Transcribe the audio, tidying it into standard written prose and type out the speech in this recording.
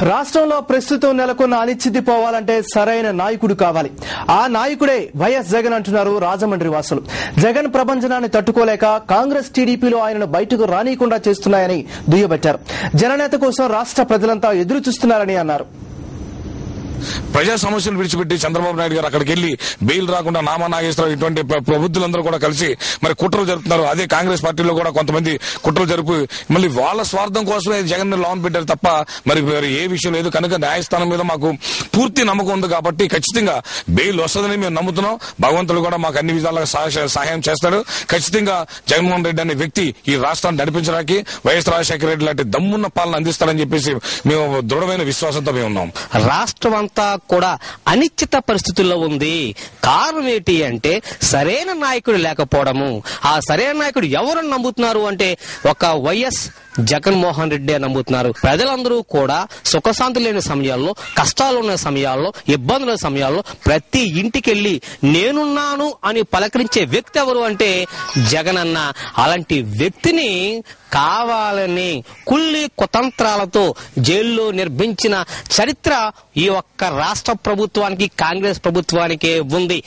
రాష్ట్రంలో ప్రస్తుతం నెలకొన్న అనిశ్చితి పోవాలంటే సరైన నాయకుడు కావాలి. ఆ నాయకుడే వైఎస్ జగన్ అంటున్నారు రాజమండ్రి వాసులు. జగన్ ప్రభంజనాన్ని తట్టుకోలేక కాంగ్రెస్ టీడీపీలో ఆయనను బయటకు రానీయకుండా చేస్తున్నాయని దుయ్యబట్టారు. జననేత కోసం రాష్ట్ర ప్రజలంతా ఎదురు చూస్తున్నారని అన్నారు. ప్రజా సమస్యలు విడిచిపెట్టి చంద్రబాబు నాయుడు గారు అక్కడికి వెళ్లి బెయిల్ రాకుండా నామా నాగేశ్వరరావు ఇటువంటి ప్రబుద్ధులందరూ కూడా కలిసి మరి కుట్రలు జరుపుతున్నారు. అదే కాంగ్రెస్ పార్టీలో కూడా కొంతమంది కుట్రలు జరుపు మళ్ళీ వాళ్ళ స్వార్థం కోసమే జగన్ లోన్ పెట్టారు తప్ప మరి ఏ విషయం లేదు. కనుక న్యాయస్థానం మీద మాకు పూర్తి నమ్మకం ఉంది కాబట్టి ఖచ్చితంగా బెయిల్ వస్తుందని మేము నమ్ముతున్నాం. భగవంతుడు కూడా మాకు అన్ని విధాలుగా సహాయం చేస్తాడు. ఖచ్చితంగా జగన్మోహన్ రెడ్డి అనే వ్యక్తి ఈ రాష్ట్రాన్ని నడిపించడానికి వైఎస్ రాజశేఖర రెడ్డి లాంటి దమ్మున్న పాలన అందిస్తారని చెప్పేసి మేము దృఢమైన విశ్వాసంతో మేము ఉన్నాం. రాష్ట్రం కూడా అనిశ్చిత పరిస్థితుల్లో ఉంది. కారణం ఏంటి అంటే సరైన నాయకుడు లేకపోవడము. ఆ సరైన నాయకుడు ఎవరు నమ్ముతున్నారు అంటే ఒక వైఎస్ జగన్మోహన్ రెడ్డి నమ్ముతున్నారు. ప్రజలందరూ కూడా సుఖశాంతి లేని సమయాల్లో, కష్టాలు ఉన్న సమయాల్లో, ఇబ్బందుల సమయాల్లో ప్రతి ఇంటికెళ్లి నేనున్నాను అని పలకరించే వ్యక్తి ఎవరు అంటే జగన్ అన్న. అలాంటి వ్యక్తిని కావాలని కుల్లి కుతంత్రాలతో జైల్లో నిర్మించిన చరిత్ర ఈ ఒక్క రాష్ట్ర ప్రభుత్వానికి, కాంగ్రెస్ ప్రభుత్వానికే ఉంది.